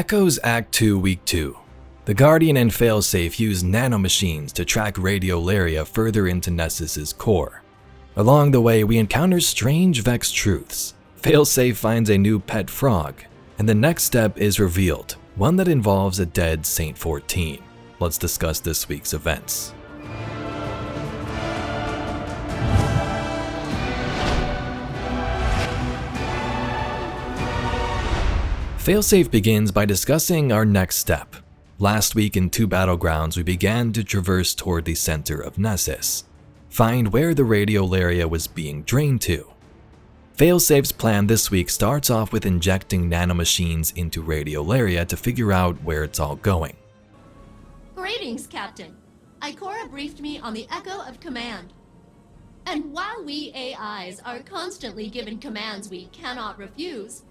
Echoes Act 2 Week 2. The Guardian and Failsafe use nanomachines to track radiolaria further into Nessus' core. Along the way, we encounter strange Vex truths. Failsafe finds a new pet frog, and the next step is revealed, one that involves a dead Saint-14. Let's discuss this week's events. Failsafe begins by discussing our next step. Last week in 2 battlegrounds, we began to traverse toward the center of Nessus, find where the radiolaria was being drained to. Failsafe's plan this week starts off with injecting nanomachines into radiolaria to figure out where it's all going. Greetings, Captain. Ikora briefed me on the Echo of Command. And while we AIs are constantly given commands we cannot refuse,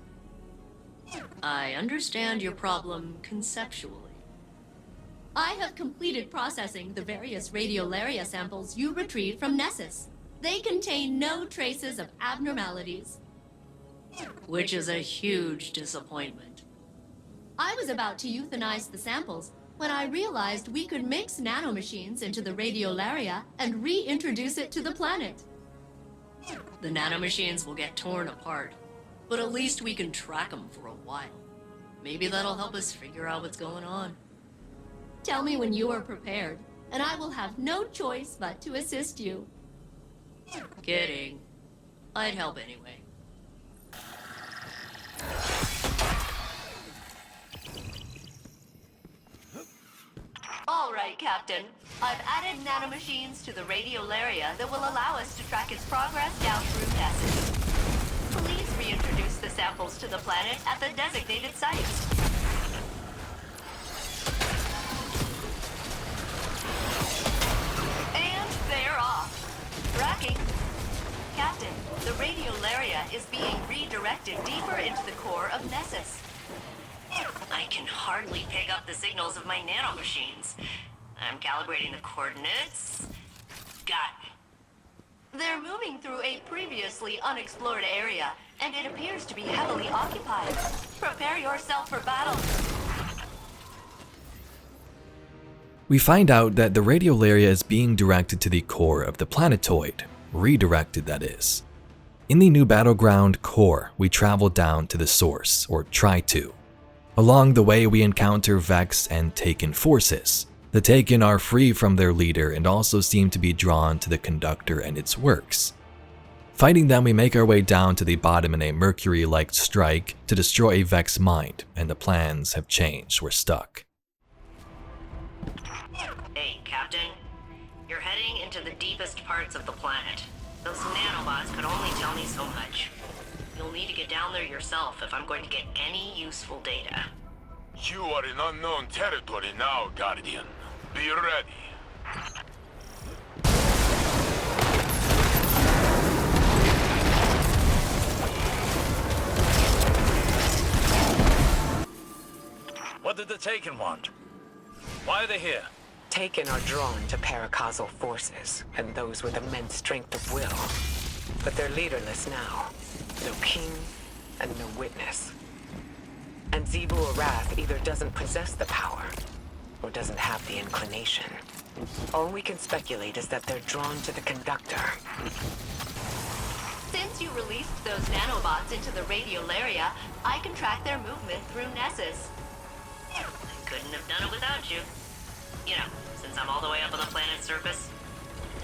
I understand your problem conceptually. I have completed processing the various radiolaria samples you retrieved from Nessus. They contain no traces of abnormalities. Which is a huge disappointment. I was about to euthanize the samples when I realized we could mix nanomachines into the radiolaria and reintroduce it to the planet. The nanomachines will get torn apart, but at least we can track them for a while. Maybe that'll help us figure out what's going on. Tell me when you are prepared, and I will have no choice but to assist you. Kidding. I'd help anyway. All right, Captain. I've added nanomachines to the radiolaria that will allow us to track its progress down through Nessus. Please reintroduce the samples to the planet at the designated sites. And they're off. Tracking. Captain, the radiolaria is being redirected deeper into the core of Nessus. I can hardly pick up the signals of my nanomachines. I'm calibrating the coordinates. Got it. They're moving through a previously unexplored area, and it appears to be heavily occupied. Prepare yourself for battle. We find out that the radiolaria is being directed to the core of the planetoid, redirected that is. In the new battleground core, we travel down to the source, or try to. Along the way, we encounter Vex and Taken forces. The Taken are free from their leader and also seem to be drawn to the conductor and its works. Fighting them, we make our way down to the bottom in a Mercury-like strike to destroy a Vex mind, and the plans have changed. We're stuck. Hey, Captain. You're heading into the deepest parts of the planet. Those nanobots could only tell me so much. You'll need to get down there yourself if I'm going to get any useful data. You are in unknown territory now, Guardian. Be ready. What did the Taken want? Why are they here? Taken are drawn to paracausal forces, and those with immense strength of will. But they're leaderless now. No king, and no witness. And Zebu Arath either doesn't possess the power, or doesn't have the inclination. All we can speculate is that they're drawn to the conductor. Since you released those nanobots into the radiolaria, I can track their movement through Nessus. I couldn't have done it without you. You know, since I'm all the way up on the planet's surface.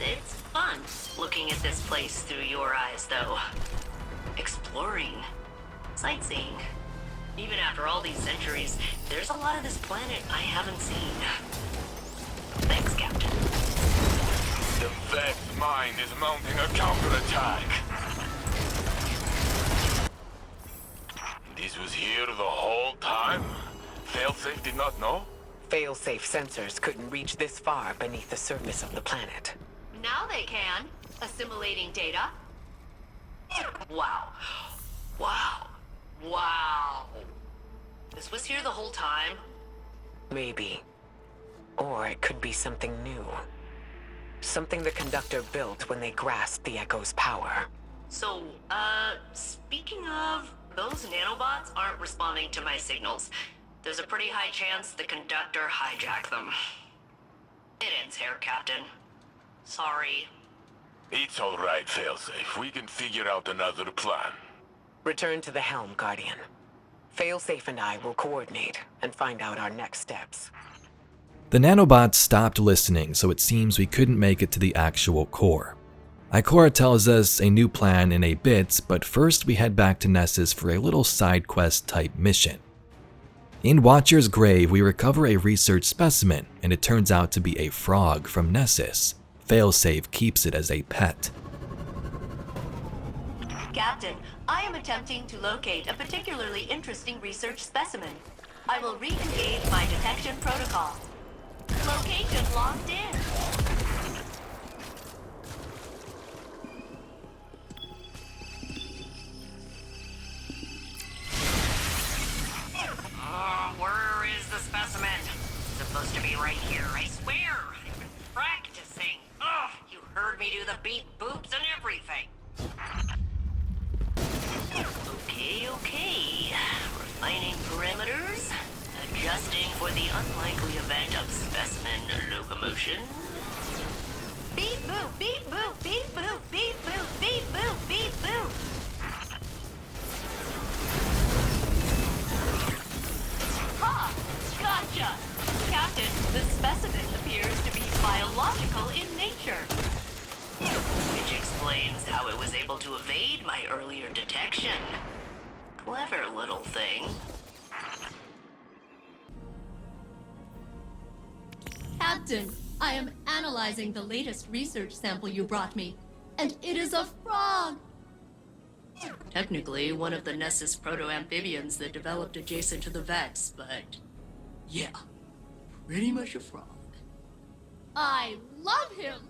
It's fun looking at this place through your eyes, though. Exploring. Sightseeing. Even after all these centuries, there's a lot of this planet I haven't seen. Thanks, Captain. The Vex mind is mounting a counterattack. This was here the whole time? Failsafe did not know? Failsafe sensors couldn't reach this far beneath the surface of the planet. Now they can, assimilating data. Wow. Wow. Wow. This was here the whole time? Maybe. Or it could be something new. Something the conductor built when they grasped the Echo's power. So, speaking of, those nanobots aren't responding to my signals. There's a pretty high chance the conductor hijacked them. It ends here, Captain. Sorry. It's all right, Failsafe. We can figure out another plan. Return to the helm, Guardian. Failsafe and I will coordinate and find out our next steps. The nanobots stopped listening, so it seems we couldn't make it to the actual core. Ikora tells us a new plan in a bit, but first we head back to Nessus for a little side quest type mission. In Watcher's grave, we recover a research specimen, and it turns out to be a frog from Nessus. Failsafe keeps it as a pet. Captain, I am attempting to locate a particularly interesting research specimen. I will re-engage my detection protocol. Location locked in. Where is the specimen? It's supposed to be right here, I swear. I've been practicing. Ugh, you heard me do the beat boops and everything. Okay. Refining parameters. Adjusting for the unlikely event of specimen locomotion. Beep boop, beep boop, beep boop, beep boop, beep boop, beep boop. Ha! Gotcha! Captain, the specimen appears to be biological in nature. Which explains how it was able to evade my earlier detection. Clever little thing. Captain, I am analyzing the latest research sample you brought me, and it is a frog! Technically, one of the Nessus proto-amphibians that developed adjacent to the Vex, but yeah, pretty much a frog. I love him!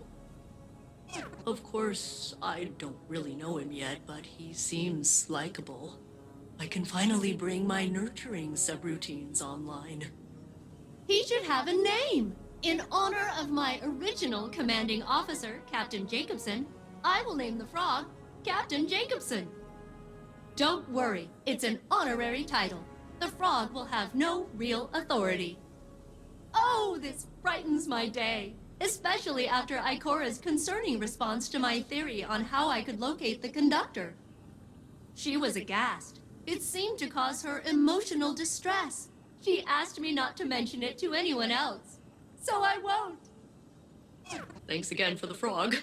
Of course, I don't really know him yet, but he seems likable. I can finally bring my nurturing subroutines online. He should have a name! In honor of my original commanding officer, Captain Jacobson, I will name the frog Captain Jacobson. Don't worry, it's an honorary title. The frog will have no real authority. Oh, this brightens my day, especially after Ikora's concerning response to my theory on how I could locate the conductor. She was aghast. It seemed to cause her emotional distress. She asked me not to mention it to anyone else, so I won't. Thanks again for the frog.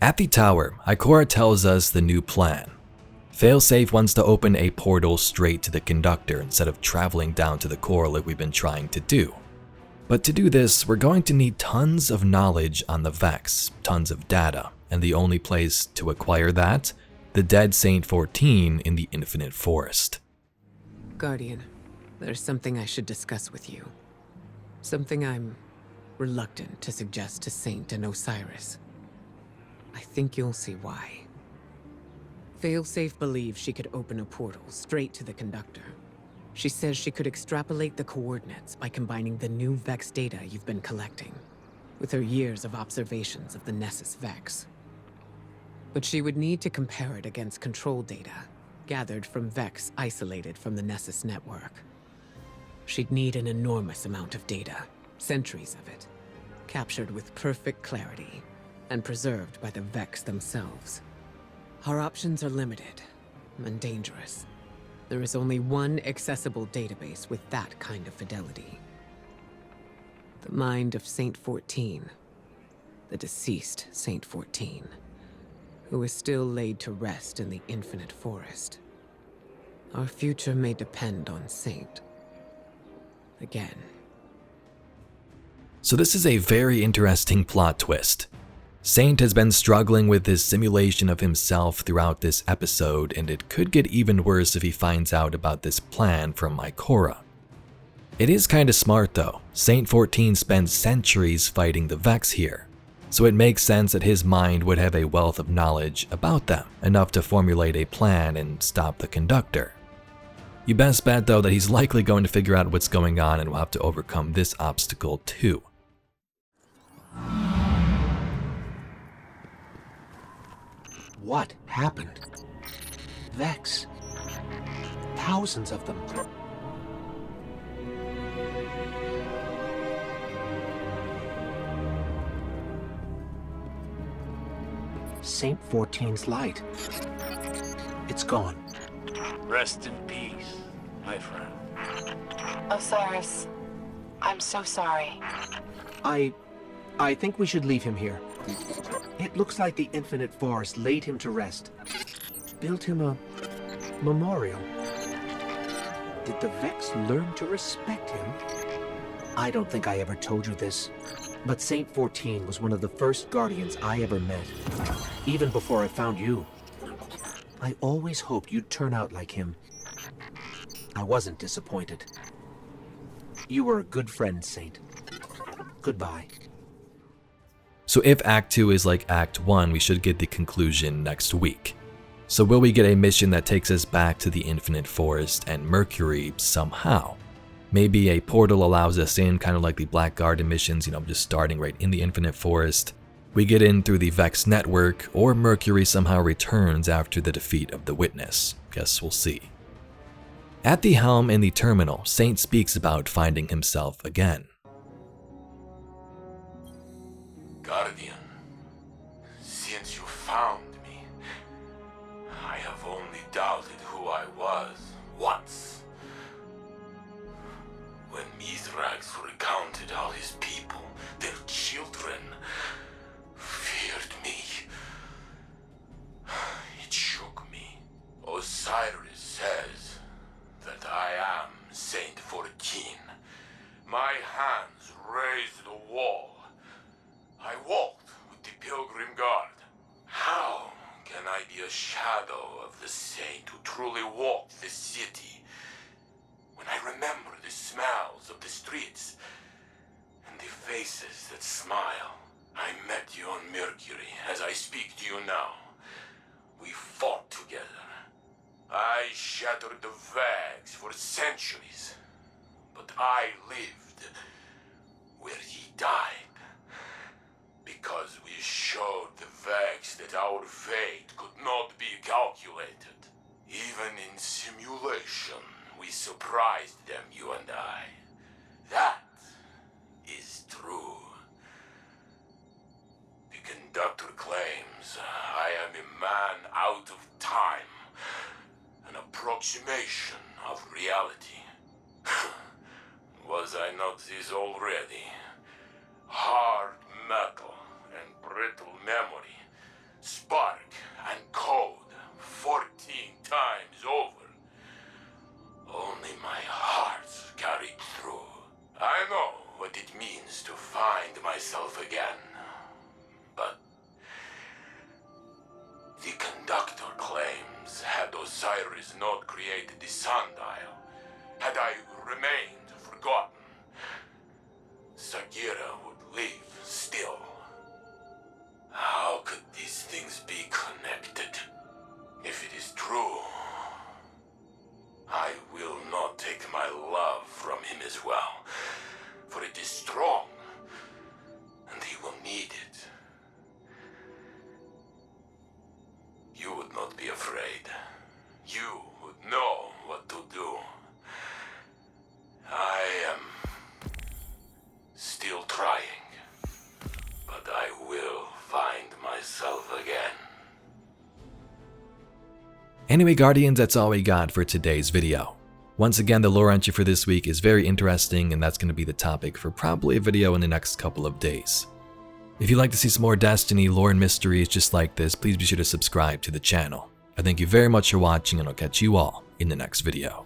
At the tower, Ikora tells us the new plan. Failsafe wants to open a portal straight to the conductor instead of traveling down to the core like we've been trying to do. But to do this, we're going to need tons of knowledge on the Vex, tons of data, and the only place to acquire that? The dead Saint-14 in the Infinite Forest. Guardian, there's something I should discuss with you. Something I'm reluctant to suggest to Saint and Osiris. I think you'll see why. Failsafe believes she could open a portal straight to the conductor. She says she could extrapolate the coordinates by combining the new Vex data you've been collecting with her years of observations of the Nessus Vex. But she would need to compare it against control data gathered from Vex isolated from the Nessus network. She'd need an enormous amount of data, centuries of it, captured with perfect clarity and preserved by the Vex themselves. Our options are limited and dangerous. There is only one accessible database with that kind of fidelity. The mind of Saint-14, the deceased Saint-14, who is still laid to rest in the Infinite Forest. Our future may depend on Saint. Again. So this is a very interesting plot twist. Saint has been struggling with this simulation of himself throughout this episode, and it could get even worse if he finds out about this plan from Ikora. It is kinda smart though. Saint-14 spends centuries fighting the Vex here, so it makes sense that his mind would have a wealth of knowledge about them, enough to formulate a plan and stop the conductor. You best bet though that he's likely going to figure out what's going on and will have to overcome this obstacle too. What happened? Vex. thousands of them. Saint-14's light. It's gone. Rest in peace, my friend. Osiris, I'm so sorry. I think we should leave him here. It looks like the Infinite Forest laid him to rest. Built him a memorial. Did the Vex learn to respect him? I don't think I ever told you this, but Saint-14 was one of the first Guardians I ever met, even before I found you. I always hoped you'd turn out like him. I wasn't disappointed. You were a good friend, Saint. Goodbye. So if Act 2 is like Act 1, we should get the conclusion next week. So will we get a mission that takes us back to the Infinite Forest and Mercury somehow? Maybe a portal allows us in, kind of like the Black Garden missions, just starting right in the Infinite Forest. We get in through the Vex network, or Mercury somehow returns after the defeat of the Witness. Guess we'll see. At the helm in the terminal, Saint speaks about finding himself again. Guardian, since you found me, I have only doubted who I was once. When Mithrax recounted how his people, their children, feared me, it shook me. Osiris says that I am Saint-14. My hands raised the wall. I walked with the Pilgrim Guard. How can I be a shadow of the saint who truly walked the city? When I remember the smells of the streets and the faces that smile. I met you on Mercury as I speak to you now. We fought together. I shattered the Vex for centuries, but I lived where he died. Because we showed the Vex that our fate could not be calculated. Even in simulation, we surprised them, you and I. That is true. The conductor claims I am a man out of time, an approximation of reality. Was I not this already? Hard metal and brittle memory, spark and code 14 times over. Only my heart carried through. I know what it means to find myself again. But the conductor claims had Osiris not created the sundial, had I remained forgotten, Sagira would live still. How could these things be connected? If it is true, I will not take my love from him as well, for it is strong, and he will need it. You would not be afraid. You would know what to do. I am still trying, but I will find myself again. Anyway, Guardians, that's all we got for today's video. Once again, the lore entry for this week is very interesting, and that's going to be the topic for probably a video in the next couple of days. If you'd like to see some more Destiny lore and mysteries just like this, please be sure to subscribe to the channel. I thank you very much for watching, and I'll catch you all in the next video.